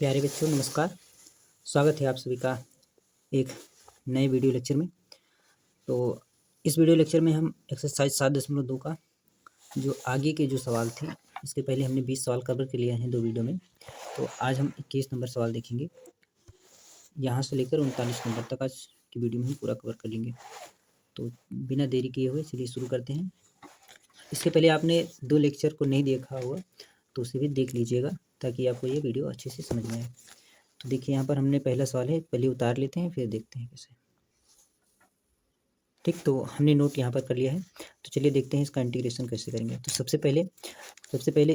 प्यारे बच्चों नमस्कार। स्वागत है आप सभी का एक नए वीडियो लेक्चर में। तो इस वीडियो लेक्चर में हम एक्सरसाइज 7.2 का जो आगे के जो सवाल थे, इसके पहले हमने 20 सवाल कवर कर लिया है 2 वीडियो में। तो आज हम 21 नंबर सवाल देखेंगे, यहाँ से लेकर 39 नंबर तक आज की वीडियो में हम पूरा कवर कर लेंगे। तो बिना देरी किए हुए चलिए शुरू करते हैं। इसके पहले आपने 2 लेक्चर को नहीं देखा होगा तो उसे भी देख लीजिएगा ताकि आपको ये वीडियो अच्छे से समझ में आए। तो देखिए यहाँ पर हमने पहला सवाल है, पहले उतार लेते हैं फिर देखते हैं कैसे। ठीक, तो हमने नोट यहाँ पर कर लिया है। तो चलिए देखते हैं इसका इंटीग्रेशन कैसे करेंगे। तो सबसे पहले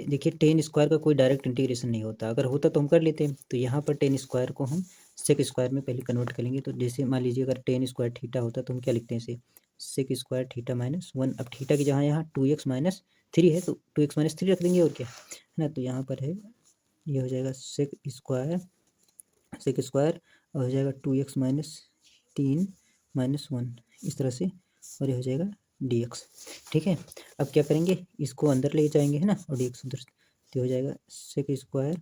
देखिए 10 स्क्वायर का कोई डायरेक्ट इंटीग्रेशन नहीं होता, अगर होता तो हम कर लेते हैं। तो यहाँ पर 10 स्क्वायर को हम सेक स्क्वायर में पहले कन्वर्ट करेंगे। तो जैसे मान लीजिए अगर 10 स्क्वायर थीटा होता तो हम क्या लिखते हैं इसे, सेक स्क्वायर थीटा माइनस 1। अब थीटा की जहाँ यहाँ 2x माइनस 3 है तो 2x माइनस 3 रख देंगे और क्या है ना। तो यहाँ पर है ये हो जाएगा सेक स्क्वायर और हो जाएगा 2x माइनस 3 माइनस 1 इस तरह से, और ये हो जाएगा dx। ठीक है, अब क्या करेंगे, इसको अंदर ले जाएंगे है ना, और dx उधर, तो हो जाएगा sec square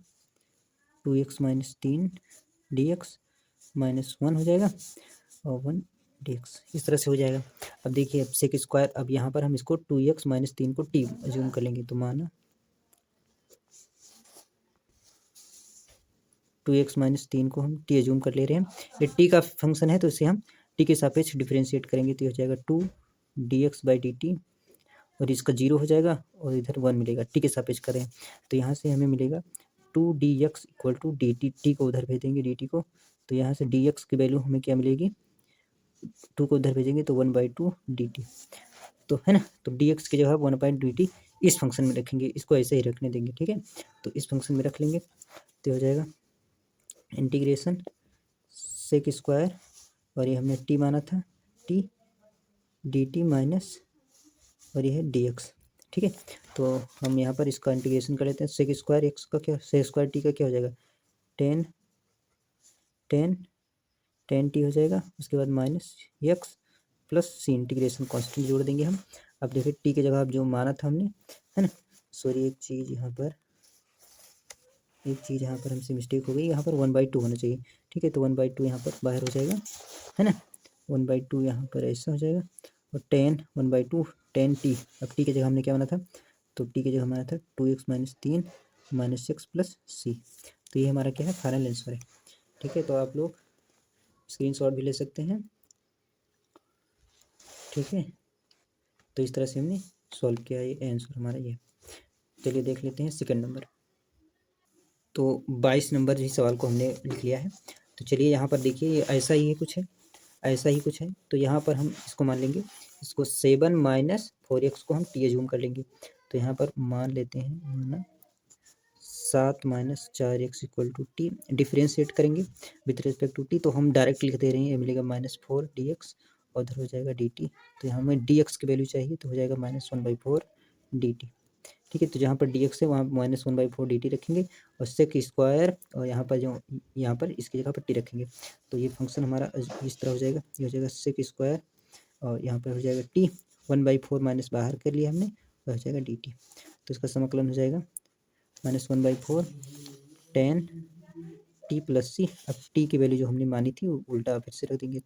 2x minus 3 dx minus 1 हो जाएगा और 1 dx इस तरह से हो जाएगा। अब देखिए अब सेक स्क्वायर, अब यहाँ पर हम इसको 2x माइनस 3 को t अज्यूम कर लेंगे। तो माना 2x माइनस 3 को हम t अज्यूम कर ले रहे हैं। ये t का फंक्शन है तो इसे हम t के सापेक्ष डिफरेंशिएट करेंगे। तो हो जाएगा 2 dx बाई डी टी, और इसका 0 हो जाएगा और इधर 1 मिलेगा, t के सापेक्ष करें तो यहाँ से हमें मिलेगा 2 dx equal to D T. T को उधर भेजेंगे डी टी को, तो यहाँ से dx की वैल्यू हमें क्या मिलेगी, 2 को उधर भेजेंगे तो 1/2 dt, तो है ना। तो dx की जगह 1/2 dt इस फंक्शन में रखेंगे, इसको ऐसे ही रखने देंगे। ठीक है, तो इस फंक्शन में रख लेंगे तो हो जाएगा इंटीग्रेशन सेक स्क्वायर, और ये हमने t माना था, t dt माइनस और ये है dx। ठीक है, तो हम यहाँ पर इसका इंटीग्रेशन कर लेते हैं। सेक स्क्वायर एक्स का क्या, सेक स्क्वायर टी का क्या हो जाएगा, 10 टी हो जाएगा, उसके बाद माइनस एक्स प्लस सी, इंटीग्रेशन कॉन्स्टेंट जोड़ देंगे हम। अब देखिए टी की जगह अब जो माना था हमने, है ना, सॉरी एक चीज़ यहाँ पर हमसे मिस्टेक हो गई, यहाँ पर 1/2 होना चाहिए। ठीक है, तो 1/2 यहाँ पर बाहर हो जाएगा, है ना, 1/2 यहाँ पर ऐसा हो जाएगा, और 1/2 10t। अब टी की जगह हमने क्या माना था, तो टी की जगह हमारा था 2x minus 3 minus x plus c. तो ये हमारा क्या है, फाइनल आंसर है। ठीक है, तो आप लोग स्क्रीनशॉट भी ले सकते हैं। ठीक है, तो इस तरह से हमने सॉल्व किया, ये आंसर हमारा ये। चलिए देख लेते हैं सेकंड नंबर। तो 22 नंबर इस सवाल को हमने लिख लिया है। तो चलिए यहाँ पर देखिए ये ऐसा ही है, कुछ है ऐसा ही कुछ है। तो यहाँ पर हम इसको मान लेंगे, इसको 7 माइनस 4x को हम t अज्यूम कर लेंगे। तो यहाँ पर मान लेते हैं, माना 7 minus 4x equal to T, differentiate करेंगे विथ रिस्पेक्ट टू टी, तो हम डायरेक्ट लिख दे रहे हैं, ये मिलेगा -4 dx और उधर हो जाएगा dt। तो यहाँ हमें dx की वैल्यू चाहिए, तो हो जाएगा -1/4 dt। ठीक है, तो जहाँ पर dx है वहाँ -1/4 dt रखेंगे, और सेक स्क्वायर, और यहाँ पर इसकी जगह पर t रखेंगे। तो ये फंक्शन हमारा इस तरह हो जाएगा, ये हो जाएगा सेक स्क्वायर, और यहाँ पर हो जाएगा t 1/4 माइनस बाहर कर लिया हमने, और हो जाएगा dt। तो इसका समाकलन हो जाएगा -1/4 10 t प्लस सी। अब t की वैल्यू जो हमने मानी थी वो उल्टा फिर से रख देंगे,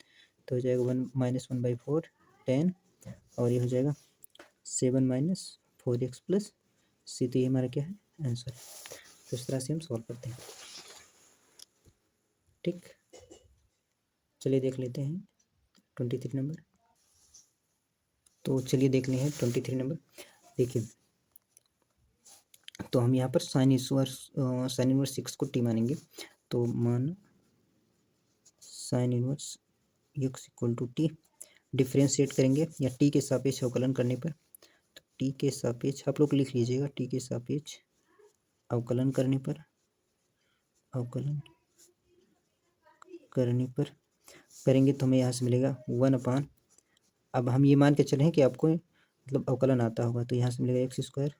तो हो जाएगा -1/4 10, और ये हो जाएगा 7 माइनस 4x प्लस सी। तो ये हमारा क्या है, आंसर है। तो इस तरह से हम सॉल्व करते हैं। ठीक, चलिए देख लेते हैं 23 नंबर। तो चलिए देख लें 23 नंबर। देखिए तो हम यहाँ पर साइन इनवर्स 6 को t मानेंगे। तो मान sine inverse x equal to T, differentiate करेंगे या t के सापेक्ष अवकलन करने पर, तो t के सापेक्ष आप लोग लिख लीजिएगा, t के सापेक्ष अवकलन करने पर करेंगे तो हमें यहाँ से मिलेगा 1/, अब हम ये मान के चलें कि आपको मतलब अवकलन आता होगा, तो यहाँ से मिलेगा एक्स स्क्वायर,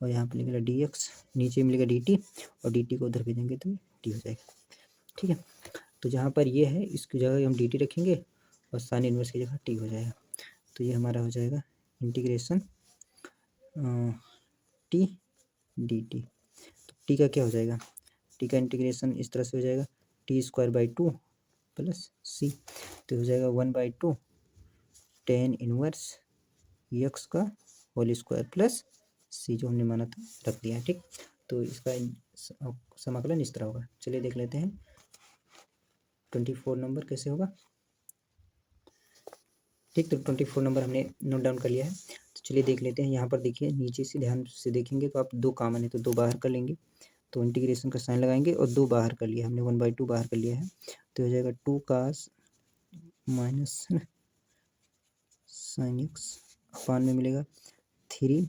और यहाँ पर मिलेगा dx, नीचे मिलेगा dt, और dt को उधर भेजेंगे तो t हो जाएगा। ठीक है, तो जहाँ पर ये है इसकी जगह हम dt रखेंगे और साइन इनवर्स की जगह t हो जाएगा। तो ये हमारा हो जाएगा इंटीग्रेशन t dt। तो t का क्या हो जाएगा, टी का इंटीग्रेशन इस तरह से हो जाएगा t² प्लस सी, तो हो जाएगा 1/2 tan इनवर्स यक्स का होल स्क्वायर प्लस सी जो हमने माना था रख दिया है। ठीक, तो इसका समाकलन इस तरह होगा। चलिए देख लेते हैं 24 नंबर कैसे होगा। ठीक, तो 24 नंबर हमने नोट डाउन कर लिया है। तो चलिए देख लेते हैं। यहाँ पर देखिए नीचे से ध्यान से देखेंगे तो आप 2 कॉमन है तो 2 बाहर कर लेंगे, तो इंटीग्रेशन का साइन लगाएंगे और 2 बाहर कर लिया हमने, 1/2 बाहर कर लिया है, तो हो जाएगा 2 cos माइनस साइन एक्स अपान में मिलेगा 3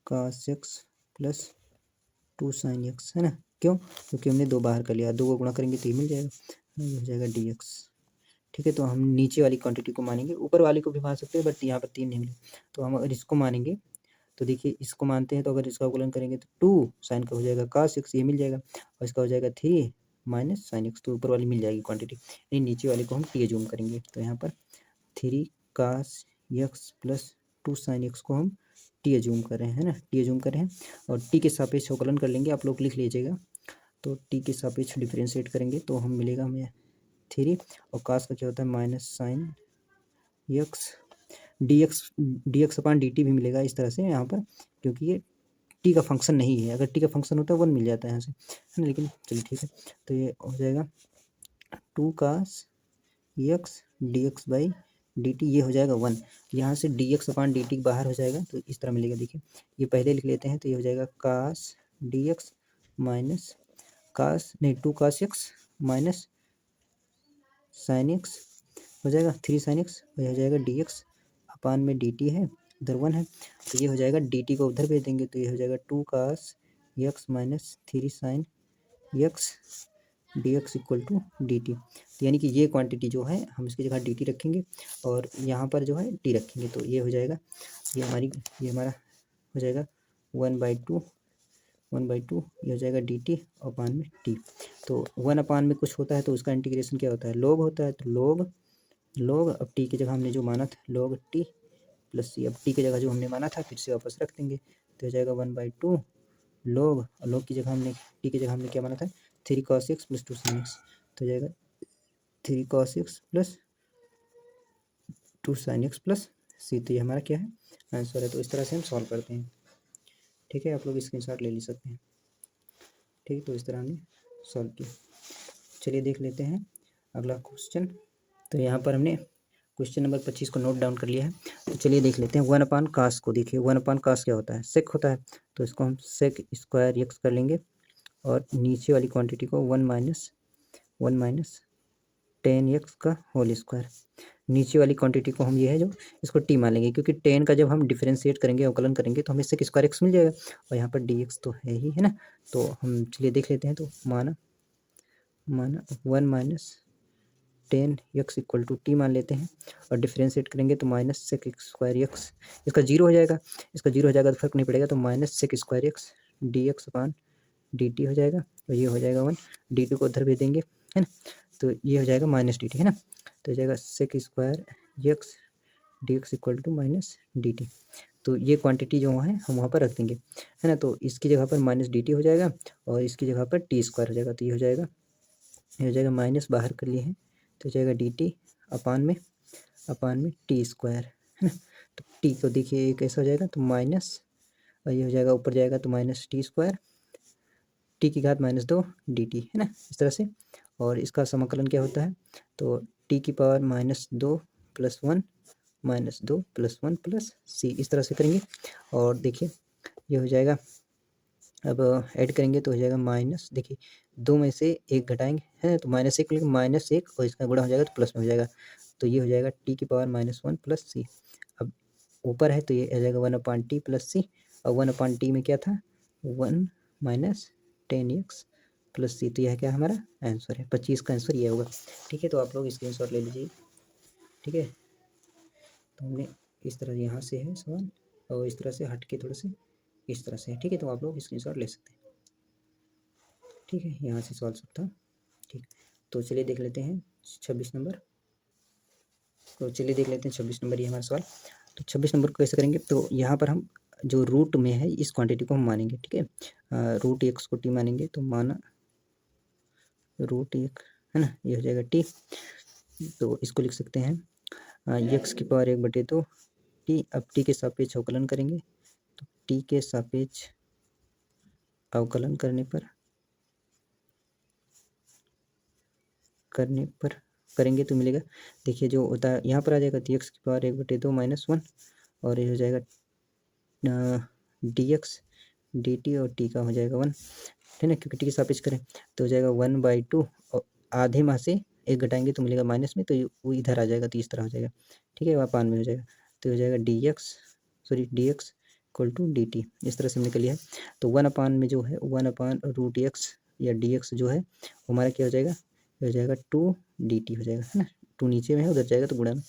cos x plus 2 sin x, है ना। क्यों? क्योंकि हमने 2 बाहर कर लिया, 2 को गुणा करेंगे तो ये मिल जाएगा, ये हो जाएगा dx। ठीक है, तो हम नीचे वाली क्वांटिटी को मानेंगे, ऊपर वाली को भी मान सकते हैं बट यहाँ पर 3 नहीं मिले, तो हम अगर इसको मानेंगे तो देखिए इसको मानते हैं तो अगर इसका अवकलन करेंगे तो 2 साइन का हो जाएगा cos x, ये मिल जाएगा, और इसका हो जाएगा 3 माइनस साइन एक्स, तो ऊपर वाली मिल जाएगी क्वांटिटी, यानी नीचे वाली को हम टी जूम करेंगे, तो यहाँ पर 3 cos x plus 2 sin x को हम टी एज्यूम कर रहे हैं, है ना, टी एज्यूम कर रहे हैं, और टी के सापेक्ष अवकलन कर लेंगे, आप लोग लिख लीजिएगा। तो टी के सापेक्ष डिफरेंशिएट करेंगे तो हम मिलेगा हमें 3, और कास का क्या होता है minus sine x D x upon D t भी मिलेगा इस तरह से यहाँ पर, क्योंकि ये टी का फंक्शन नहीं है, अगर टी का फंक्शन होता है 1 मिल जाता है यहाँ से, है ना, लेकिन चलिए ठीक है, तो ये हो जाएगा 2 cos x D x by D T, ये हो जाएगा 1, यहाँ से D x upon D T बाहर हो जाएगा तो इस तरह मिलेगा। देखिए ये पहले लिख लेते हैं, तो ये हो जाएगा कास डी एक्स माइनस कास नहीं 2 cos X minus sine x हो जाएगा 3 sin x, और हो जाएगा डी एक्स अपान में डी टी है, इधर 1 है, तो ये हो जाएगा डी टी को उधर भेज देंगे, तो ये हो जाएगा 2 cos X minus 3 sin X D X equal to D T, तो यानी कि ये क्वांटिटी जो है हम इसकी जगह डी टी रखेंगे और यहाँ पर जो है टी रखेंगे, तो ये हो जाएगा, ये हमारा हो जाएगा 1/2 ये हो जाएगा डी टी अपान में टी, तो 1 अपान में कुछ होता है तो उसका इंटीग्रेशन क्या होता है, लोग होता है, तो लोग अब टी की जगह हमने जो माना था लोग टी प्लस सी, अब टी की जगह जो हमने माना था फिर से वापस रख देंगे, तो हो जाएगा 1/2 लोग की जगह हमने टी की जगह हमने क्या माना था 3 cos x plus 2 sin x, तो हो जाएगा 3 cos x plus 2 sin x plus c, तो ये हमारा क्या है आंसर है। तो इस तरह से हम सॉल्व करते हैं। ठीक है, आप लोग स्क्रीनशॉट ले सकते हैं। ठीक, तो इस तरह हमने सॉल्व किया। चलिए देख लेते हैं अगला क्वेश्चन। तो यहाँ पर हमने क्वेश्चन नंबर 25 को नोट डाउन कर लिया है। तो चलिए देख लेते हैं 1 अपान कास को। देखिए 1 अपान कास क्या होता है, सेक होता है, तो इसको हम सेक स्क्वायर एक्स कर लेंगे और नीचे वाली क्वांटिटी को 1 माइनस tan एक्स का होल स्क्वायर, नीचे वाली क्वांटिटी को हम ये है जो इसको टी मान लेंगे, क्योंकि tan का जब हम डिफरेंशिएट करेंगे अवकलन करेंगे तो हमें सेक स्क्वायर एक्स मिल जाएगा, और यहाँ पर डी एक्स तो है ही, है ना। तो हम चलिए देख लेते हैं, तो माना 1 minus tan x equal to t मान लेते हैं, और डिफरेंशिएट करेंगे तो माइनस सेक स्क्वायर एक्स, इसका जीरो हो जाएगा, तो फर्क नहीं पड़ेगा, तो minus sec square x D x upon D t हो जाएगा, और ये हो जाएगा 1, डी टी को उधर भेज देंगे, है ना, तो ये हो जाएगा माइनस डी टी, है ना, तो हो जाएगा sec square x D X equal to minus D T, तो ये क्वांटिटी जो है हम वहाँ पर रख देंगे, है ना, तो इसकी जगह पर माइनस डी टी हो जाएगा और इसकी जगह पर टी स्क्वायर हो जाएगा, तो ये हो जाएगा माइनस बाहर कर लिए हैं, तो हो जाएगा डी टी अपान में टी स्क्वायर, है ना, तो टी को देखिए ये कैसा हो जाएगा, तो माइनस, और ये हो जाएगा ऊपर जाएगा तो माइनस टी स्क्वायर टी की घात -2 डी टी, है ना, इस तरह से, और इसका समाकलन क्या होता है, तो टी की पावर -2 + 1 -2 + 1 + सी, इस तरह से करेंगे, और देखिए ये हो जाएगा, अब ऐड करेंगे तो हो जाएगा माइनस, देखिए 2 में से 1 घटाएंगे, है ना, तो -1 लेकिन -1 और इसका गुणा हो जाएगा तो प्लस में हो जाएगा, तो ये हो जाएगा टी की पावर -1 + सी, अब ऊपर है तो ये आ जाएगा 1/t + सी, और 1/t में क्या था 1 minus tan x plus c, तो यह क्या हमारा आंसर है, 25 का आंसर ये होगा। ठीक है, तो आप लोग स्क्रीनशॉट ले लीजिए। ठीक है, तो हमने इस तरह यहाँ से है सवाल, और इस तरह से हट के थोड़ा से इस तरह से है। ठीक है, तो आप लोग स्क्रीनशॉट ले सकते हैं। ठीक है, यहाँ से सवाल सब था। ठीक, तो चलिए देख लेते हैं 26 नंबर, तो चलिए देख लेते हैं 26 नंबर, ये हमारा सवाल। तो 26 नंबर को कैसे करेंगे, तो यहाँ पर हम जो रूट में है इस क्वांटिटी को हम मानेंगे। ठीक है, रूट एक्स को टी मानेंगे, तो माना रूट एक, है ना, ये हो जाएगा टी। तो इसको लिख सकते हैं एक्स की पावर 1/2 टी। अब टी के सापेक्ष अवकलन करेंगे, तो टी के सापेक्ष अवकलन करने पर करेंगे तो मिलेगा, देखिए जो होता है यहाँ पर आ जाएगा, तो एक्स की पावर 1/2 -1, और ये हो जाएगा डी एक्स डी टी, और टी का हो जाएगा 1, है ना, क्योंकि टी के सापेक्ष करें तो हो जाएगा 1/2, और आधे में से एक घटाएंगे तो मिलेगा माइनस में, तो वो इधर आ जाएगा, तो इस तरह हो जाएगा, ठीक है, वहाँ पान में हो जाएगा, तो हो जाएगा D X equal to D T, इस तरह से हमने कर लिया है। तो 1 में जो है 1/√x या डी एक्स जो है हमारा क्या हो जाएगा, हो जाएगा 2 dt हो जाएगा, है ना, 2 नीचे में है, उधर जाएगा तो गुणा में,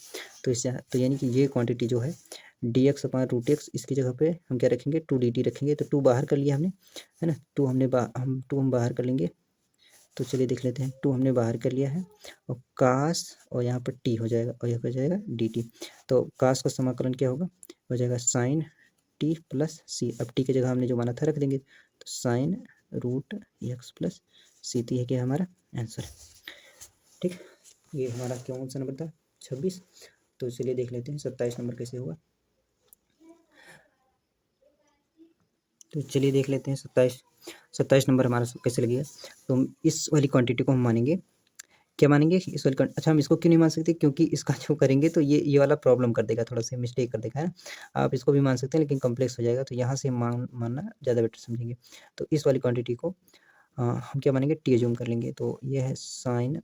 तो इससे तो यानी कि ये क्वांटिटी जो है dx/√x, इसकी जगह पे हम क्या रखेंगे, 2 dt रखेंगे, तो 2 बाहर कर लिया हमने, है ना, 2 हम बाहर कर लेंगे, तो चलिए देख लेते हैं, 2 हमने बाहर कर लिया है, और कास और यहाँ पर टी हो जाएगा, और यहाँ हो जाएगा dt, तो कास का समाकलन क्या होगा, हो जाएगा साइन टी प्लस सी। अब टी की जगह हमने जो माना था रख देंगे, तो sin√x प्लस सी, है क्या हमारा आंसर, ठीक। ये हमारा कौन सा नंबर था, 26। तो चलिए देख लेते हैं 27 नंबर कैसे हुआ। तो चलिए देख लेते हैं 27 नंबर हमारा कैसे लगेगा। तो हम इस वाली क्वांटिटी को हम मानेंगे, क्या मानेंगे, इस वाली अच्छा हम इसको क्यों नहीं मान सकते, क्योंकि इसका जो करेंगे तो ये वाला प्रॉब्लम कर देगा, थोड़ा सा मिस्टेक कर देगा, है। आप इसको भी मान सकते हैं लेकिन कम्प्लेक्स हो जाएगा, तो यहाँ से मानना ज़्यादा बेटर समझेंगे। तो इस वाली क्वांटिटी को हम क्या मानेंगे, टी एज्यूम कर लेंगे, तो ये है sin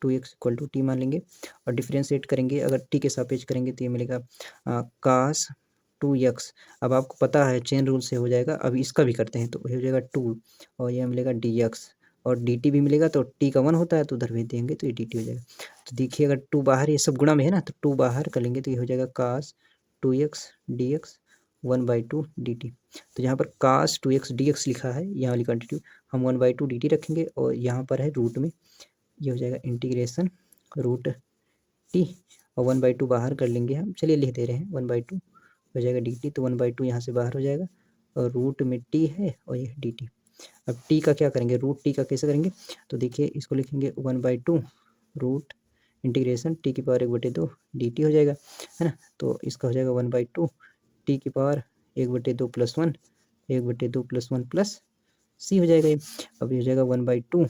2x equal to t मान लेंगे, और डिफ्रेंशिएट करेंगे, अगर टी के सापेक्ष करेंगे तो ये मिलेगा cos 2x। अब आपको पता है चेन रूल से हो जाएगा, अब इसका भी करते हैं, तो ये हो जाएगा 2, और ये मिलेगा dx, और dt भी मिलेगा, तो t का 1 होता है तो उधर भेज देंगे, तो ये dt हो जाएगा। तो देखिए अगर 2 बाहर, ये सब गुणा में है ना, तो 2 बाहर कर लेंगे, तो ये हो जाएगा cos 2x dx 1/2 dt। तो यहाँ पर cos 2x dx लिखा है, यहाँ वाली क्वांटिटी हम 1/2 dt रखेंगे, और यहाँ पर है रूट में, ये हो जाएगा इंटीग्रेशन रूट टी, और 1/2 बाहर कर लेंगे हम, चलिए लिख दे रहे हैं 1/2 हो जाएगा डी टी, तो 1/2 यहाँ से बाहर हो जाएगा, और रूट में टी है, और ये डी टी। अब टी का क्या करेंगे, रूट टी का कैसे करेंगे, तो देखिए इसको लिखेंगे 1/2 रूट इंटीग्रेशन टी की पावर 1/2 डी टी हो जाएगा, है ना, तो इसका हो जाएगा 1/2 टी की पावर 1/2 + 1 1/2 + 1 प्लस सी हो जाएगा ये। अब ये हो जाएगा 1/2,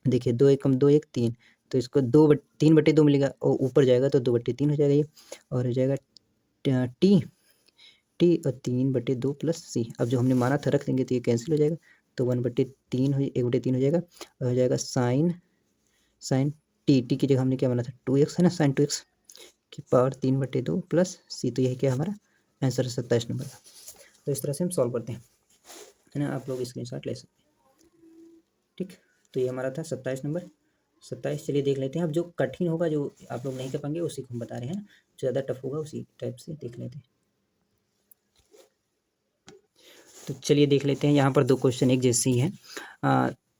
देखिए 2 × 2 = 3, तो इसको 3/2 मिलेगा, और ऊपर जाएगा तो 2/3 हो जाएगा ये, और हो जाएगा टी और 3/2 प्लस सी। अब जो हमने माना था रख देंगे, तो ये कैंसिल हो जाएगा, तो 1/3 हो जाएगा, और हो जाएगा साइन टी की जगह हमने क्या माना था 2x, है ना, sin 2x की पावर 3/2 प्लस सी, तो यही क्या हमारा आंसर है 27 नंबर का। तो इस तरह से हम सॉल्व करते हैं, है ना, आप लोग स्क्रीनशॉट ले सकते हैं, ठीक। तो ये हमारा था 27 नंबर। 27 चलिए देख लेते हैं, अब जो कठिन होगा, जो आप लोग नहीं कर पाएंगे, उसी को हम बता रहे हैं, जो ज़्यादा टफ होगा उसी टाइप से देख लेते हैं। तो चलिए देख लेते हैं, यहाँ पर 2 क्वेश्चन एक जैसे ही हैं,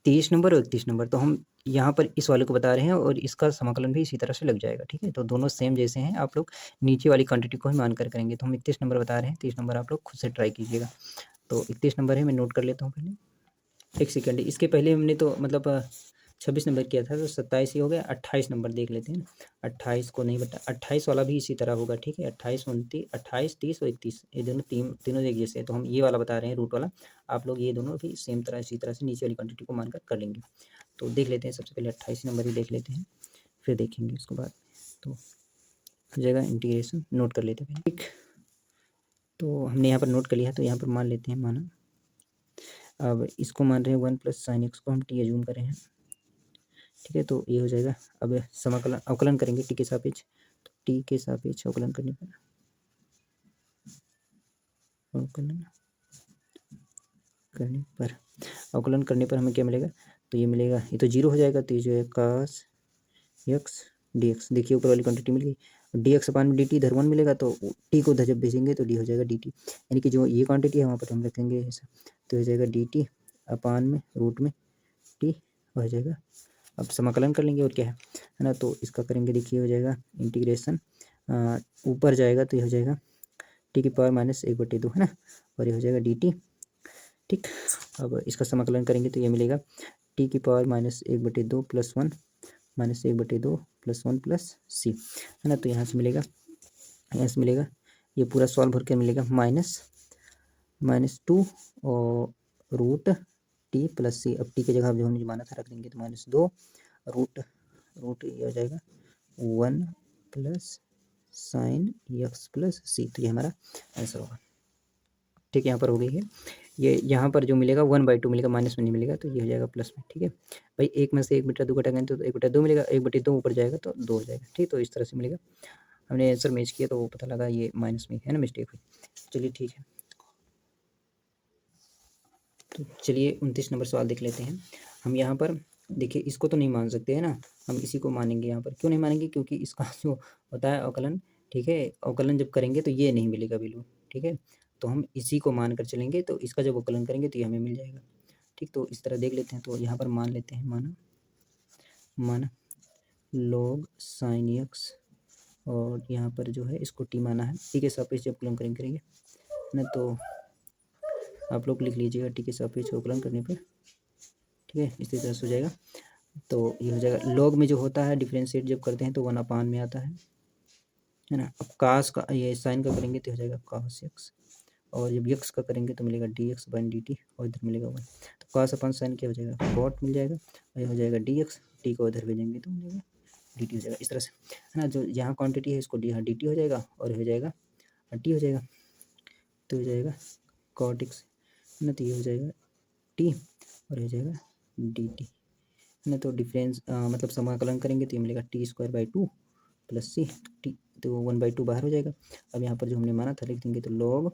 23 नंबर और 31 नंबर। तो हम यहाँ पर इस वाले को बता रहे हैं, और इसका समाकलन भी इसी तरह से लग जाएगा, ठीक है। तो दोनों सेम जैसे हैं, आप लोग नीचे वाली क्वांटिटी को ही मानकर करेंगे। तो हम 31 नंबर बता रहे हैं, 30 नंबर आप लोग खुद से ट्राई कीजिएगा। तो 31 नंबर है, मैं नोट कर लेता हूँ पहले, एक सेकेंड। इसके पहले हमने तो मतलब 26 नंबर किया था, तो 27 ही हो गया। 28 नंबर देख लेते हैं, 28 को नहीं बता, 28 वाला भी इसी तरह होगा, ठीक है। 28 29 28 30 और 31, ये दोनों तीनों एक जैसे है, तो हम ये वाला बता रहे हैं रूट वाला। आप लोग ये दोनों भी सेम तरह इसी तरह से नीचे वाली क्वांटिटी को मानकर कर लेंगे। तो देख लेते हैं, सबसे पहले 28 नंबर ही देख लेते हैं, फिर देखेंगे उसके बाद। तो जगह इंटीग्रेशन नोट कर लेते हैं, ठीक। तो हमने यहाँ पर नोट कर लिया, तो यहाँ पर मान लेते हैं, माना। अब इसको मान रहे हैं 1 + sin x को हम टी एज्यूम कर रहे हैं, ठीक है। तो ये हो जाएगा, अब समाकलन अवकलन करेंगे टी के सापेक्ष, तो टी के सापेक्ष अवकलन करने पर अवकलन करने पर हमें क्या मिलेगा, तो ये मिलेगा, ये तो 0 हो जाएगा, तो ये जो है cos x dx, देखिए ऊपर वाली क्वांटिटी मिल गई। dx अपान में dt इधर 1 मिलेगा, तो t को उधर जब भेजेंगे तो d हो जाएगा dt, यानी कि जो ये क्वांटिटी है वहाँ पर हम रखेंगे ऐसा, तो हो जाएगा dt अपान में रूट में t हो जाएगा। अब समाकलन कर लेंगे, और क्या है ना, तो इसका करेंगे, देखिए हो जाएगा इंटीग्रेशन, ऊपर जाएगा तो ये हो जाएगा टी की पावर -1/2, है ना, और ये हो जाएगा dt, ठीक। अब इसका समाकलन करेंगे तो ये मिलेगा टी की पावर -1/2 + 1 -1/2 + 1 + c, है ना। तो यहाँ से मिलेगा, ये पूरा सॉल्व होकर मिलेगा -2 और √t + c। अब टी की जगह जो हमने माना था रख देंगे, तो -2 रूट ये हो जाएगा 1 + sin x + c। तो ये हमारा आंसर होगा। ठीक है, यहाँ पर हो गई है। ये यहाँ पर जो मिलेगा 1/2 मिलेगा, -1 नहीं मिलेगा, तो ये हो जाएगा प्लस में। ठीक है भाई, 1 में से 1/2 घटाएंगे तो 1/2 मिलेगा, 1/2 ऊपर जाएगा तो 2 हो जाएगा। ठीक, तो इस तरह से मिलेगा। हमने आंसर मैच किया तो वो पता लगा ये माइनस में है ना, मिस्टेक हुई। चलिए ठीक है, तो चलिए 29 नंबर सवाल देख लेते हैं। हम यहाँ पर देखिए, इसको तो नहीं मान सकते है ना, हम इसी को मानेंगे। यहाँ पर क्यों नहीं मानेंगे, क्योंकि इसका जो होता है अवकलन, ठीक है, अवकलन जब करेंगे तो ये नहीं मिलेगा वैल्यू। ठीक है, तो हम इसी को मान कर चलेंगे, तो इसका जब अवकलन करेंगे तो ये हमें मिल जाएगा। ठीक, तो इस तरह देख लेते हैं। तो यहाँ पर मान लेते हैं, माना log sin x, और यहाँ पर जो है इसको t माना है। टी के सापेक्ष जब अवकलन करेंगे ना, तो आप लोग लिख लीजिएगा टी के सापेक्ष अवकलन करने पर। ठीक है, इसी तरह से हो जाएगा। तो ये हो जाएगा, लॉग में जो होता है डिफरेंशिएट जब करते हैं तो 1/, में आता है ना। अब कास का, ये साइन का करेंगे तो हो जाएगा cos x, और जब यक्स का करेंगे तो मिलेगा dx/dt, और इधर मिलेगा 1। तो cos अपन साइन क्या हो जाएगा, cot मिल जाएगा, और ये हो जाएगा dx, टी को इधर भेजेंगे तो मिलेगा dt हो जाएगा। इस तरह से है ना, जो यहाँ क्वांटिटी है इसको यहाँ dt हो जाएगा, और हो जाएगा t हो जाएगा, तो हो जाएगा cot x है ना। तो ये हो जाएगा t, और हो जाएगा dt है ना। तो डिफरेंस मतलब समाकलन करेंगे तो ये मिलेगा t²/2 + c, टी, तो 1/2 बाहर हो जाएगा। अब यहाँ पर जो हमने माना था लिख देंगे, तो log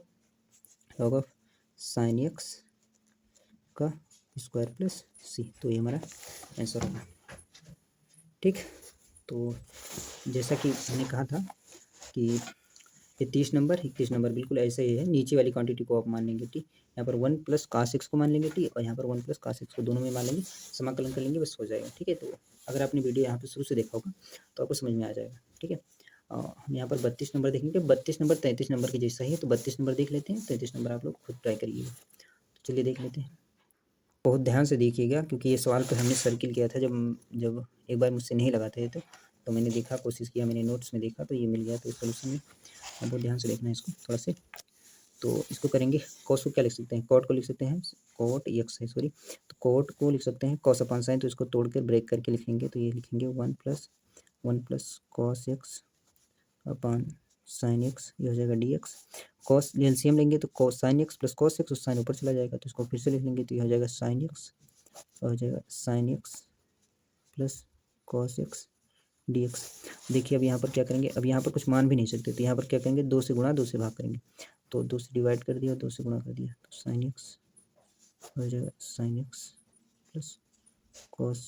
ऑफ sin x का स्क्वायर प्लस c, तो ये हमारा आंसर होगा। ठीक, तो जैसा कि मैंने कहा था कि ये 31 नंबर बिल्कुल ऐसा ही है। नीचे वाली क्वांटिटी को आप मान लेंगे टी, यहाँ पर 1 + cos x को मान लेंगे टी, और यहाँ पर 1 + cos x को दोनों में मान लेंगे, समाकलन कर लेंगे, बस हो जाएगा। ठीक है, तो अगर आपने वीडियो यहाँ पर शुरू से देखा होगा तो आपको समझ में आ जाएगा। ठीक है, हम यहाँ पर 32 नंबर देखेंगे। 32 नंबर 33 नंबर के जैसा ही है, तो 32 नंबर देख लेते हैं, 33 नंबर आप लोग खुद ट्राई करिएगा। तो चलिए देख लेते हैं, बहुत ध्यान से देखिएगा, क्योंकि ये सवाल पर हमने सर्किल किया था जब एक बार मुझसे नहीं लगाते थे, तो मैंने देखा, कोशिश किया, मैंने नोट्स में देखा, तो ये मिल गया। तो इस सोल्यूशन में बहुत ध्यान से देखना है इसको थोड़ा से। तो इसको करेंगे, कॉस को क्या लिख सकते हैं, कॉट को लिख सकते हैं, कॉट एक्स है सॉरी, तो कॉट को लिख सकते हैं कॉस अपन साइन, तो इसको तोड़ कर ब्रेक करके लिखेंगे, तो ये लिखेंगे 1 + cos x अपन साइन एक्स, ये हो जाएगा dx। कॉस एलसीएम लेंगे तो cos sin x + cos x, और साइन ऊपर चला जाएगा, तो इसको फिर से लिख लेंगे, तो ये हो जाएगा sin x, और हो जाएगा sin x + cos x dx। देखिए अब यहाँ पर क्या करेंगे, अब यहाँ पर कुछ मान भी नहीं सकते, तो यहाँ पर क्या करेंगे, 2 से गुणा 2 से भाग करेंगे, तो 2 से डिवाइड कर दिया, 2 से गुणा कर दिया, तो sin x हो जाएगा sin x + cos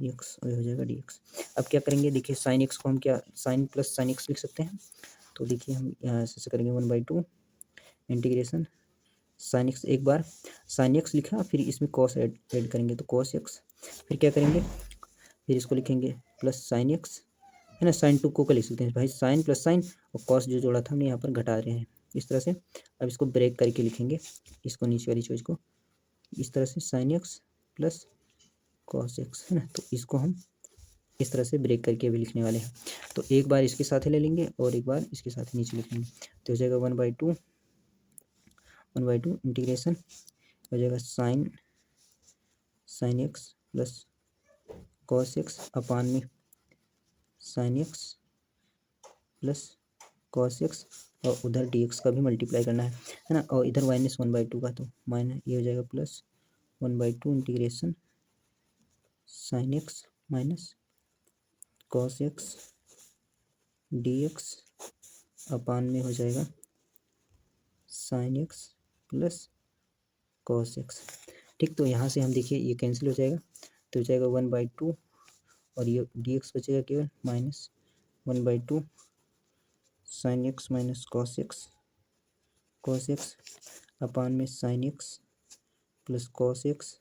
x, और हो जाएगा dx। अब क्या करेंगे, देखिए sin x को हम क्या sin + sin x लिख सकते हैं, तो देखिए हम यहाँ ऐसे करेंगे 1/2 इंटीग्रेशन sin x, एक बार sin x लिखा, फिर इसमें cos ऐड करेंगे, तो cos x, फिर क्या करेंगे, फिर इसको लिखेंगे प्लस sin x है ना। sin 2 को लिख सकते हैं भाई, sin + sin, और cos जो जोड़ा था हमने यहाँ पर घटा रहे हैं इस तरह से। अब इसको ब्रेक करके लिखेंगे, इसको नीचे वाली चीज़ को इस तरह से sin x + cos x है ना। तो इसको हम इस तरह से ब्रेक करके भी लिखने वाले हैं, तो एक बार इसके साथ ही ले लेंगे और एक बार इसके साथ ही नीचे लिखेंगे, तो हो जाएगा 1/2 इंटीग्रेशन हो जाएगा sin x + cos x अपान में sin x + cos x, और उधर dx का भी मल्टीप्लाई करना है ना, और इधर -1/2 का, तो माइनस ये हो जाएगा plus 1/2 integration sin x - cos x dx अपान में हो जाएगा sin x + cos x। ठीक, तो यहाँ से हम देखिए ये कैंसिल हो जाएगा, तो हो जाएगा 1/2, और ये dx बचेगा केवल -1/2 sin x - cos x अपान में sin x + cos x,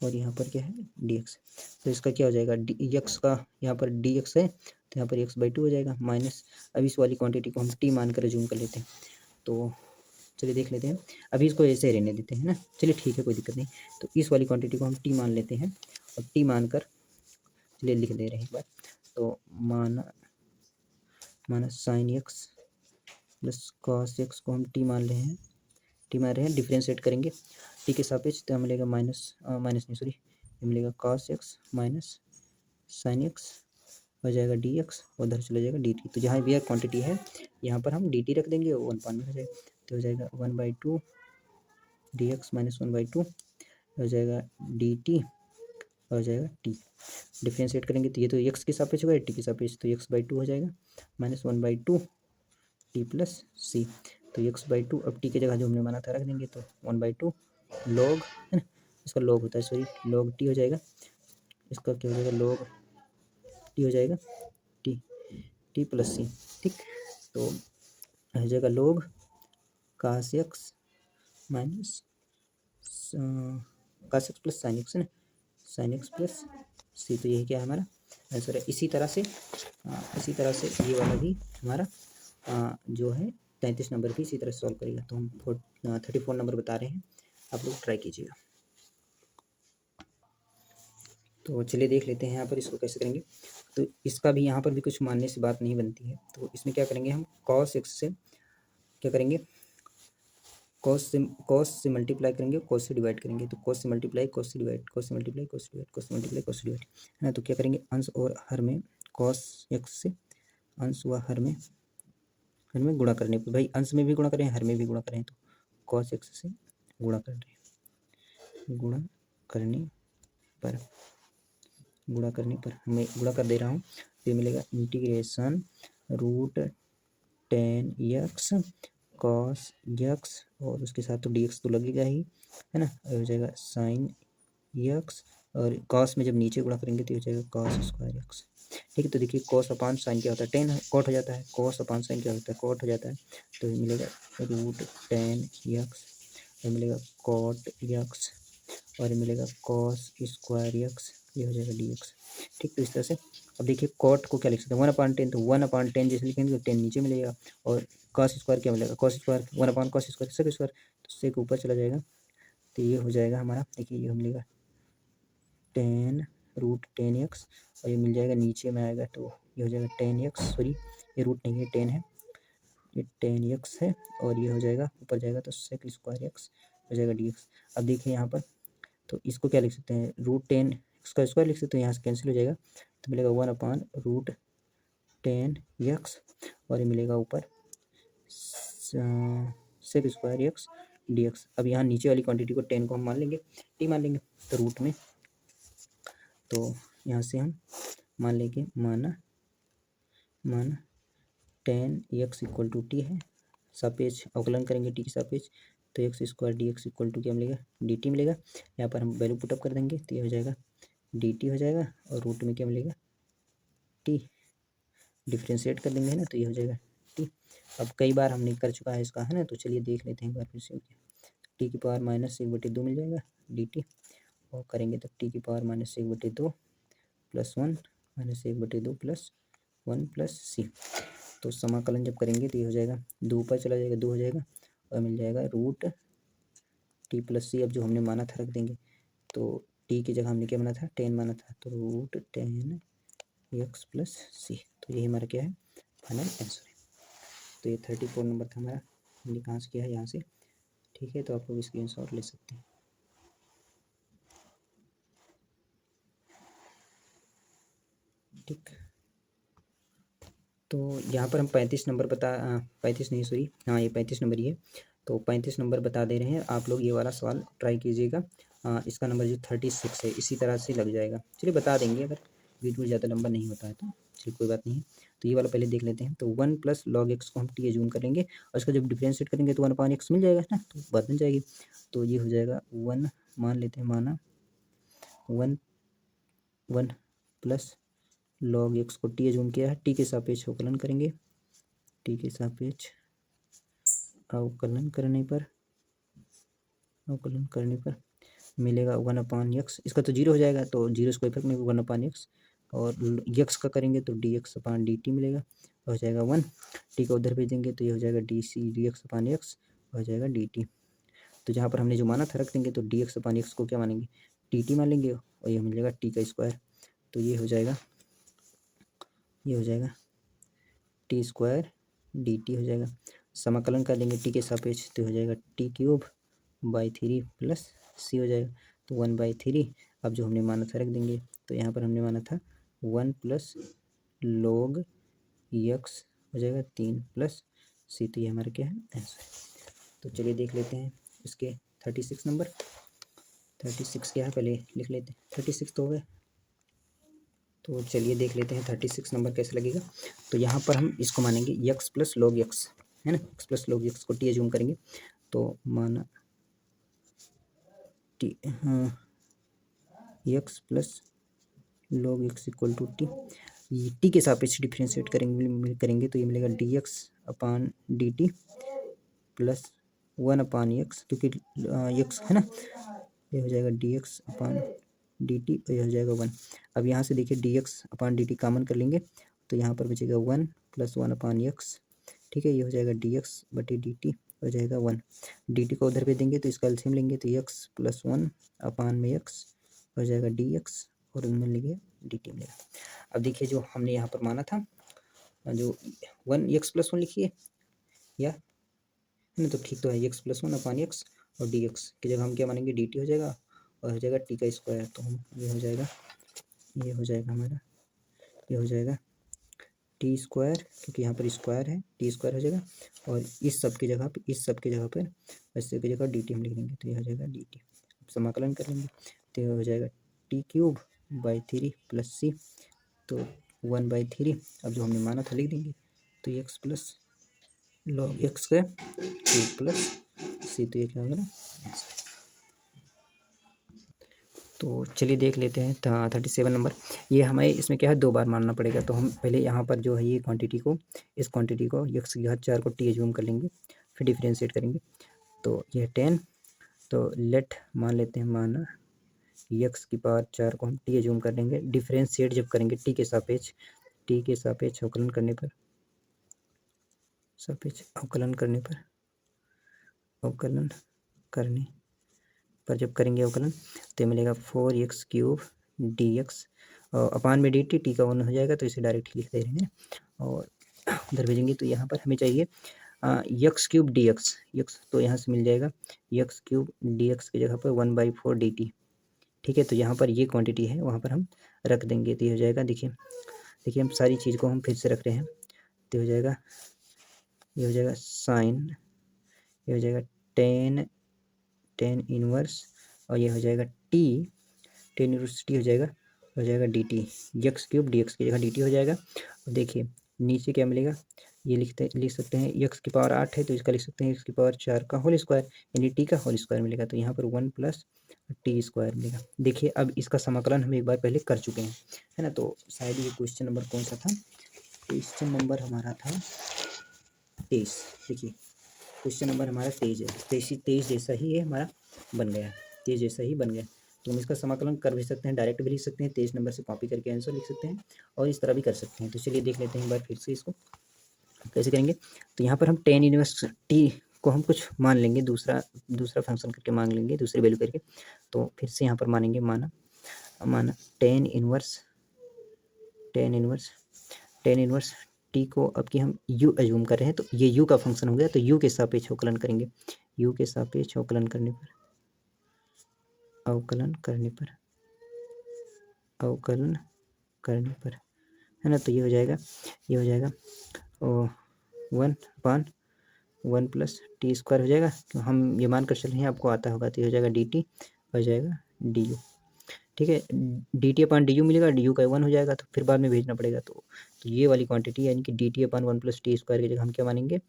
और यहाँ पर क्या है dx। तो इसका क्या हो जाएगा, x का यहाँ पर dx है, तो यहाँ पर x/2 हो जाएगा माइनस। अब इस वाली क्वांटिटी को हम t मान कर रिज्यूम कर लेते हैं, तो चलिए देख लेते हैं। अभी इसको ऐसे रहने देते हैं ना, चलिए ठीक है, कोई दिक्कत नहीं। तो इस वाली क्वांटिटी को हम t मान लेते हैं, और टी मानकर चलिए लिख दे रहे हैं एक बार। तो माना sine x plus cos x को हम टी मान रहे हैं, डिफ्रेंशिएट करेंगे टी के सापेक्ष, तो मिलेगा माइनस नहीं सॉरी, ये मिलेगा cos x minus sine x हो जाएगा डी एक्स, उधर चला जाएगा डी टी। तो जहाँ भी क्वांटिटी है यहाँ पर हम डी टी रख देंगे, 1 हो जाएगा, तो हो जाएगा 1/2 डी एक्स माइनस 1/2 हो जाएगा डी टी, हो जाएगा टी। डिफ्रेंशिएट करेंगे तो ये तो एक्स के सापेक्ष होगा, टी के सापेक्ष, तो x/2 हो जाएगा माइनस 1/2 टी प्लस सी। तो x/2 अब टी की जगह जो हमने माना था रख देंगे, तो 1/2 लॉग है ना, इसका लॉग होता है सॉरी, लॉग टी हो जाएगा, इसका क्या हो जाएगा लॉग टी हो जाएगा, टी प्लस सी। ठीक, तो हो जाएगा log cos x minus cos x plus sine x है ना, साइन एक्स प्लस सी। तो यही क्या है हमारा आंसर है। इसी तरह से ये वाला भी हमारा जो है 33 नंबर भी इसी तरह सॉल्व करेगा। तो हम 34 नंबर बता रहे हैं, आप लोग ट्राई कीजिएगा। तो चलिए देख लेते हैं यहाँ पर इसको कैसे करेंगे। तो इसका भी यहाँ पर भी कुछ मानने से बात नहीं बनती है। तो इसमें क्या करेंगे हम, कॉस एक्स से क्या करेंगे, कॉस से मल्टीप्लाई करेंगे, कॉस से डिवाइड करेंगे। तो कॉस से मल्टीप्लाई, कॉस से डिवाइड, कॉस से मल्टीप्लाई, कॉस से डिवाइड, कॉस से मल्टीप्लाई, कॉस से डिवाइड, है ना। तो क्या करेंगे, अंश और हर में कॉस एक्स से अंश व हर में गुणा करने पर, भाई अंश में भी गुणा करें, हर में भी गुणा करें, तो कॉस एक्स से गुणा कर रहे हैं, गुणा करने पर मैं गुणा कर दे रहा हूँ, तो ये मिलेगा integration root 10x cos x, और उसके साथ तो dx तो लगेगा ही, है ना, हो जाएगा साइन एक्स, और कॉस में जब नीचे गुणा करेंगे तो हो जाएगा कॉस स्क्वायर एक्स। ठीक है, तो देखिए कॉस अपान साइन क्या होता है, 10 कॉट हो जाता है, कॉस अपान साइन क्या होता है, कॉट हो जाता है। तो ये मिलेगा रूट 10x, और मिलेगा कॉट एक्स, और मिलेगा कॉस स्क्वायर एक्स, ये हो जाएगा dx। ठीक, तो इस तरह से अब देखिए कॉट को क्या लिख सकते हैं, 1/10, तो 1/10 जैसे लिखेंगे तो 10 नीचे मिलेगा, और कॉस स्क्वायर क्या मिलेगा, cos square 1/cos square sec square, तो सेक ऊपर चला जाएगा, तो ये हो जाएगा हमारा, देखिए ये मिलेगा 10 रूट 10x, और ये मिल जाएगा नीचे में आएगा, तो ये हो जाएगा 10x, सॉरी ये रूट नहीं है 10 है, ये 10x है, और ये हो जाएगा ऊपर जाएगा तो सेक स्क्वायर एक्स हो जाएगा dx। अब देखिए यहाँ पर, तो इसको क्या लिख सकते हैं, रूट 10 का स्क्वायर लिख सकते हैं, यहाँ से कैंसिल हो जाएगा, तो मिलेगा 1/√10x, और ये मिलेगा ऊपर सेक स्क्वायर एक्स dx। अब यहाँ नीचे वाली क्वांटिटी को 10 को हम मान लेंगे, टी मान लेंगे, तो रूट में, तो यहाँ से हम मान लेंगे माना 10x इक्वल टू टी है, सापेक्ष अवकलन करेंगे टी के सापेक्ष, तो X square D X equal to क्या मिलेगा, डी टी मिलेगा। यहाँ पर हम वैल्यू पुटअप कर देंगे, तो ये हो जाएगा डी टी हो जाएगा, और रूट में क्या मिलेगा, टी, डिफ्रेंशिएट कर देंगे, है ना, तो ये हो जाएगा टी। अब कई बार हमने कर चुका है इसका, है ना, तो चलिए देख लेते हैं एक बार फिर से। टी की पावर -1/2 मिल जाएगा डी टी, और करेंगे तो टी की power -1/2 plus 1 -1/2 plus 1 plus c. तो समाकलन जब करेंगे तो ये हो जाएगा, 2 ऊपर चला जाएगा, 2 हो जाएगा, और मिल जाएगा रूट टी प्लस सी। अब जो हमने माना था रख देंगे, तो टी की जगह हमने क्या माना था, 10 माना था, तो रूट 10x प्लस सी। तो यही हमारा क्या है, फाइनल आंसर है। तो ये 34 नंबर था हमारा, हमने कहाँ से किया है, यहाँ से। ठीक है, तो आप लोग स्क्रीनशॉट ले सकते हैं। ठीक, तो यहाँ पर हम 35 नंबर 35 नहीं सॉरी, हाँ ये 35 नंबर ही है। तो 35 नंबर बता दे रहे हैं, आप लोग ये वाला सवाल ट्राई कीजिएगा। इसका नंबर जो 36 है, इसी तरह से लग जाएगा। चलिए बता देंगे, अगर वीडियो ज़्यादा लंबा नहीं होता है तो चलिए कोई बात नहीं है। तो ये वाला पहले देख लेते हैं। तो 1 प्लस लॉग एक्स को हम टी एज्यूम करेंगे, और इसका जब डिफ्रेंशिएट करेंगे तो 1/x मिल जाएगा ना, तो बात बन जाएगी। तो ये हो जाएगा 1, मान लेते हैं, माना 1 प्लस लॉग एक्स को टी एज्यूम किया है, टी के सापेक्ष अवकलन करेंगे, टी के सापेक्ष अवकलन करने पर मिलेगा 1/x। इसका तो 0 हो जाएगा, तो 0 से कोई फर्क नहीं, 1/x, और x का करेंगे तो dx/dt मिलेगा, हो जाएगा 1। टी को उधर भेजेंगे तो ये हो जाएगा dx/x हो जाएगा dt। तो जहाँ पर हमने जो माना था रख देंगे, तो dx/x को क्या मानेंगे, टी टी मान लेंगे और ये मिलेगा टी का स्क्वायर। तो ये हो जाएगा टी स्क्वायर डी टी हो जाएगा। समाकलन कर देंगे टी के सापेक्ष तो हो जाएगा टी क्यूब बाई 3 प्लस सी हो जाएगा। तो 1/3 अब जो हमने माना था रख देंगे। तो यहाँ पर हमने माना था 1 प्लस log x हो जाएगा 3 प्लस सी। तो ये हमारा क्या है आंसर। तो चलिए देख लेते हैं इसके 36 नंबर। 36 क्या है पहले लिख लेते हैं। 36 तो हो गए। तो चलिए देख लेते हैं 36 नंबर कैसे लगेगा। तो यहाँ पर हम इसको मानेंगे x प्लस log x है ना। x प्लस log x को टी एज्यूम करेंगे। तो माना T x plus log x equal to T. T के सापेक्ष डिफ्रेंशिएट करेंगे तो ये मिलेगा D x upon D T plus 1 upon X, क्योंकि एक्स है ना। ये हो जाएगा D x upon D T और ये हो जाएगा 1। अब यहाँ से देखिए D x upon D T common कर लेंगे तो यहाँ पर बचेगा 1 प्लस 1 अपान एक्स। ठीक है, ये हो जाएगा डी एक्स बटे डी टी हो जाएगा 1। डी टी को उधर पे देंगे तो इसका एलसीएम लेंगे तो एक्स प्लस 1 अपान में एक्स हो जाएगा डी एक्स और उनमें लेंगे डी टी मिलेगा। अब देखिए जो हमने यहाँ पर माना था जो 1 एक्स प्लस 1 लिखिए या नहीं तो ठीक तो है। एक्स प्लस 1 अपान एक्स और डी एक्स की जगह हम क्या मानेंगे डी टी हो जाएगा और हो जाएगा टी का स्क्वायर। तो हम ये हो जाएगा हमारा ये हो जाएगा टी स्क्वायर, क्योंकि यहाँ पर स्क्वायर है टी स्क्वायर हो जाएगा। और इस सब की जगह पर ऐसे की जगह डी टी हम लिख देंगे तो ये हो जाएगा डी टी। समाकलन कर लेंगे तो ये हो जाएगा T cube by 3 plus c. तो 1/3 अब जो हमने माना था लिख देंगे तो x plus log x square plus c. तो ये क्या होगा ना। तो चलिए देख लेते हैं 37 नंबर। ये हमें इसमें क्या है 2 बार मानना पड़ेगा। तो हम पहले यहाँ पर जो है ये क्वांटिटी को इस क्वांटिटी को x की घात 4 को टी एज्यूम कर लेंगे, फिर डिफरेंशिएट करेंगे। तो ये 10 तो लेट मान लेते हैं माना x की पावर 4 को हम टी एज्यूम कर लेंगे। डिफरेंशिएट जब करेंगे टी के सापेक्ष अवकलन करने पर जब करेंगे अवकलन तो मिलेगा 4x क्यूब डी एक्स अपान में डी टी। टी का 1 हो जाएगा तो इसे डायरेक्ट लिख दे रहे हैं और उधर भेजेंगे। तो यहाँ पर हमें चाहिए एक्स क्यूब डी एक्स तो यहाँ से मिल जाएगा एक्स क्यूब डी एक्स की जगह पर 1/4 डी टी। ठीक है, तो यहाँ पर ये क्वांटिटी है वहाँ पर हम रख देंगे तो ये हो जाएगा। देखिए हम सारी चीज़ को हम फिर से रख रहे हैं तो ये हो जाएगा साइन, ये हो जाएगा टेन इनवर्स और ये हो जाएगा टेन इनवर्स टी हो जाएगा D T. X cube D x की जगह डी टी हो जाएगा। और देखिए नीचे क्या मिलेगा, ये लिख सकते हैं एक्स की पावर 8 है तो इसका लिख सकते हैं एक्स की पावर 4 का होल स्क्वायर यानी टी का होल स्क्वायर मिलेगा। तो यहाँ पर 1 प्लस टी स्क्वायर मिलेगा। देखिए अब इसका समाकलन हम एक बार पहले कर चुके हैं है ना। तो शायद ये क्वेश्चन नंबर कौन सा था, क्वेश्चन नंबर हमारा था 23। देखिए क्वेश्चन नंबर हमारा 23 है। 23 जैसा ही है हमारा बन गया, 23 जैसा ही बन गया। तो हम इसका समाकलन कर भी सकते हैं, डायरेक्ट भी लिख सकते हैं, 23 नंबर से कॉपी करके आंसर लिख सकते हैं और इस तरह भी कर सकते हैं। तो चलिए देख लेते हैं एक बार फिर से इसको कैसे करेंगे। तो यहाँ पर हम टेन इनवर्स टी को हम कुछ मान लेंगे, दूसरा फंक्शन करके मान लेंगे, दूसरी वैल्यू करके। तो फिर से यहाँ पर मानेंगे माना टेन इनवर्स टी को अब कि हम u एज्यूम कर रहे हैं तो ये u का फंक्शन हो गया। तो u के सापेक्ष अवकलन करेंगे, u के सापेक्ष अवकलन करने पर है ना। तो ये हो जाएगा 1 प्लस टी स्क्वायर हो जाएगा। तो हम ये मान कर चल रहे हैं आपको आता होगा। तो ये हो जाएगा डी टी हो जाएगा डी यू। ठीक है, D T upon D you मिलेगा, डी यू का 1 हो जाएगा तो फिर बाद में भेजना पड़ेगा। तो ये वाली क्वांटिटी यानी कि D T upon 1 plus T square की जगह हम क्या मानेंगे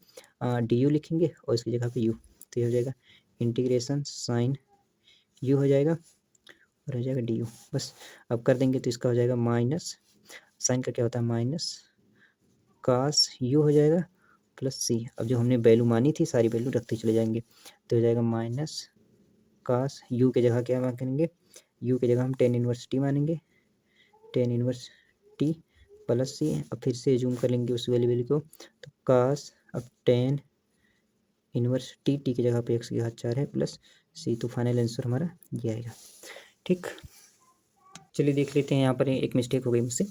डी यू लिखेंगे और इसकी जगह पे यू। तो ये हो जाएगा इंटीग्रेशन साइन यू हो जाएगा और हो जाएगा डी यू। बस अब कर देंगे तो इसका हो जाएगा माइनस साइन का क्या होता है माइनस कास यू हो जाएगा प्लस सी। अब जो हमने वैल्यू मानी थी सारी वैल्यू रखते चले जाएंगे तो हो जाएगा माइनस कास यू की जगह क्या मानेंगे, यू की जगह हम टेन इनवर्स टी मानेंगे, टेन इनवर्स टी प्लस सी। अब फिर से जूम कर लेंगे उस वैल्यू को तो कास अब टेन इनवर्स टी की जगह पे एक्स की घात 4 है प्लस सी। तो फाइनल आंसर हमारा ये आएगा। ठीक। चलिए देख लेते हैं, यहाँ पर एक मिस्टेक हो गई मुझसे।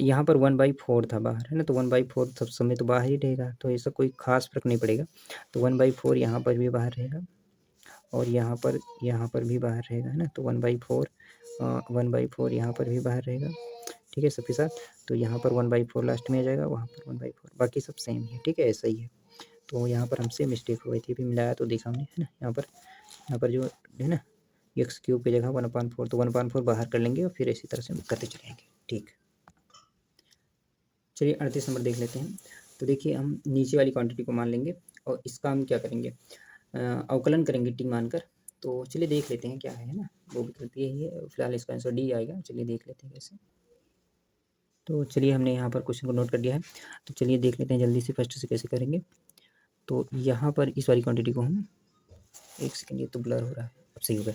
यहाँ पर 1/4 था बाहर, है ना, तो 1/4 सब समय तो बाहर ही रहेगा, तो ऐसा कोई खास फर्क नहीं पड़ेगा। तो 1/4 यहाँ पर भी बाहर रहेगा और यहाँ पर भी बाहर रहेगा, है ना। तो 1/4 यहाँ पर भी बाहर रहेगा, ठीक है, सबके साथ। तो यहाँ पर 1/4 लास्ट में आ जाएगा, वहाँ पर 1/4, बाकी सब सेम ही है, ठीक है, ऐसा ही है। तो यहाँ पर हमसे मिस्टेक हो गई थी, अभी मिलाया तो देखा हमने, है ना। यहाँ पर जो है ना एक्स क्यूब की जगह 1/4, तो 1/4 बाहर कर लेंगे और फिर इसी तरह से करते चलेंगे, ठीक। चलिए 38 नंबर देख लेते हैं। तो देखिए हम नीचे वाली क्वांटिटी को मान लेंगे और इसका हम क्या करेंगे, अवकलन करेंगे टी मानकर। तो चलिए देख लेते हैं क्या है ना, वो भी करती यही है, फिलहाल इसका आंसर डी आएगा। चलिए देख लेते हैं कैसे। तो चलिए हमने यहाँ पर क्वेश्चन को नोट कर लिया है, तो चलिए देख लेते हैं जल्दी से फर्स्ट से कैसे करेंगे। तो यहाँ पर इस वाली क्वांटिटी को हम, एक सेकेंड, ये तो ब्लर हो रहा है, अब सही हो गया।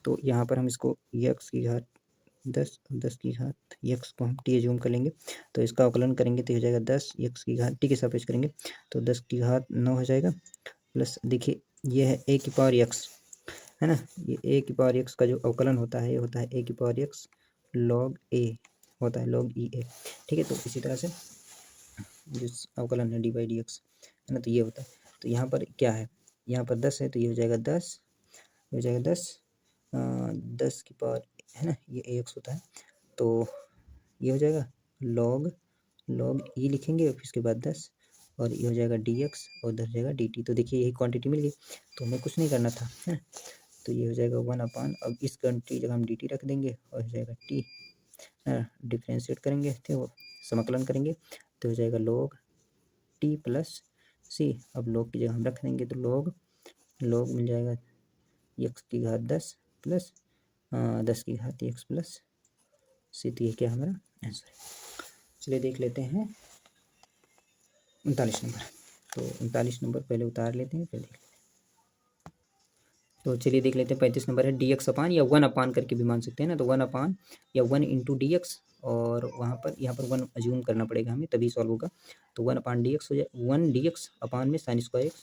तो यहाँ पर हम इसको x की घात 10 की घात x को हम टी जूम कर लेंगे, तो इसका अवकलन करेंगे तो हो जाएगा 10 x की घात टी के सापेक्ष करेंगे तो 10 की घात 9 हो जाएगा, प्लस देखिए ये है a की पावर x, है ना। ये a की पावर x का जो अवकलन होता है ये होता है a की पावर x log a होता है, log e a, ठीक है। तो इसी तरह से जिस अवकलन है dy/dx, है ना, तो ये होता है। तो यहाँ पर क्या है, यहाँ पर 10 है, तो ये हो जाएगा 10, हो जाएगा 10 की पावर, है ना, ये ax होता है, तो ये हो जाएगा log e लिखेंगे और फिर उसके बाद 10 और ये हो जाएगा dx और इधर जाएगा dt। तो देखिए यही क्वांटिटी मिल गई, तो हमें कुछ नहीं करना था, है। तो ये हो जाएगा 1/, अब इस क्वांटिटी जगह हम dt रख देंगे और हो जाएगा t, डिफ्रेंशिएट करेंगे तो समाकलन करेंगे तो हो जाएगा log t प्लस c। अब log की जगह हम रख देंगे तो log मिल जाएगा x की घात 10 प्लस 10 की घात x प्लस c। तो ये क्या हमारा आंसर है। चलिए देख लेते हैं 39 नंबर। तो 39 नंबर पहले उतार लेते हैं, फिर देख लेते हैं। तो चलिए देख लेते हैं 35 नंबर है, dx अपान या 1/, करके भी मान सकते हैं ना, तो 1/, या 1 इंटू dx, और वहाँ पर यहाँ पर 1 अज्यूम करना पड़ेगा हमें, तभी सॉल्व होगा। तो 1/dx हो जाए 1 dx अपान में sin square x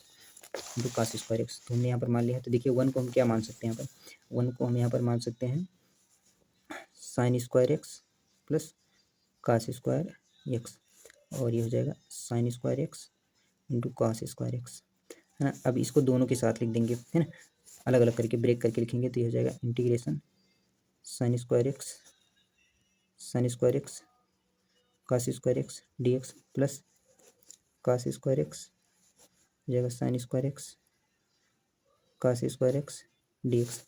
into cos square x। तो हमने यहाँ पर मान लिया है। तो देखिए 1 को हम क्या मान सकते हैं, यहाँ पर 1 को हम यहाँ पर मान सकते हैं sin square x plus cos square x, और ये हो जाएगा sin square x into cos square x, है ना। अब इसको दोनों के साथ लिख देंगे, है ना, अलग अलग करके ब्रेक करके लिखेंगे, तो ये हो जाएगा integration sin square x cos square x dx plus cos square x हो जाएगा sin square x cos square x dx,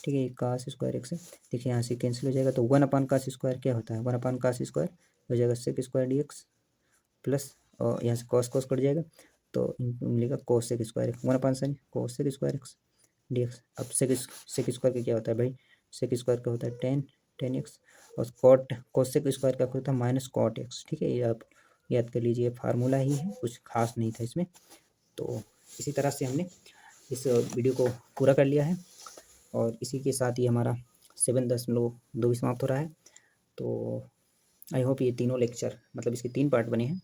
ठीक है। ये cos स्क्वायर x है, देखिए यहाँ से कैंसिल हो जाएगा, तो 1/cos स्क्वायर क्या होता है, 1/cos स्क्वायर हो जाएगा sec स्क्वायर dx प्लस, और यहाँ से cos कट जाएगा तो मिलेगा cos sec square x 1/sin cos sec square x dx। अब sec स्क्वायर का क्या होता है भाई, sec स्क्वायर का होता है tan x, और cos sec स्क्वायर का होता है माइनस cot x, ठीक है। ये आप याद कर लीजिए, फार्मूला ही है, कुछ खास नहीं था इसमें। तो इसी तरह से हमने इस वीडियो को पूरा कर लिया है और इसी के साथ ही हमारा 7.2 भी समाप्त हो रहा है। तो आई होप ये तीनों लेक्चर, मतलब इसके 3 पार्ट बने हैं,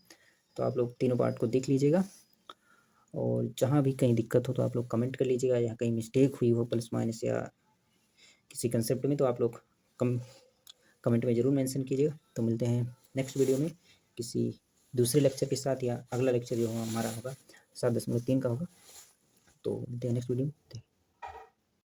तो आप लोग तीनों पार्ट को देख लीजिएगा, और जहाँ भी कहीं दिक्कत हो तो आप लोग कमेंट कर लीजिएगा, या कहीं मिस्टेक हुई हो प्लस माइनस या किसी कंसेप्ट में, तो आप लोग कमेंट में ज़रूर मेंशन कीजिएगा। तो मिलते हैं नेक्स्ट वीडियो में किसी दूसरे लेक्चर के साथ, या अगला लेक्चर जो हमारा होगा 7.3 का होगा। तो मिलते हैं नेक्स्ट वीडियो में।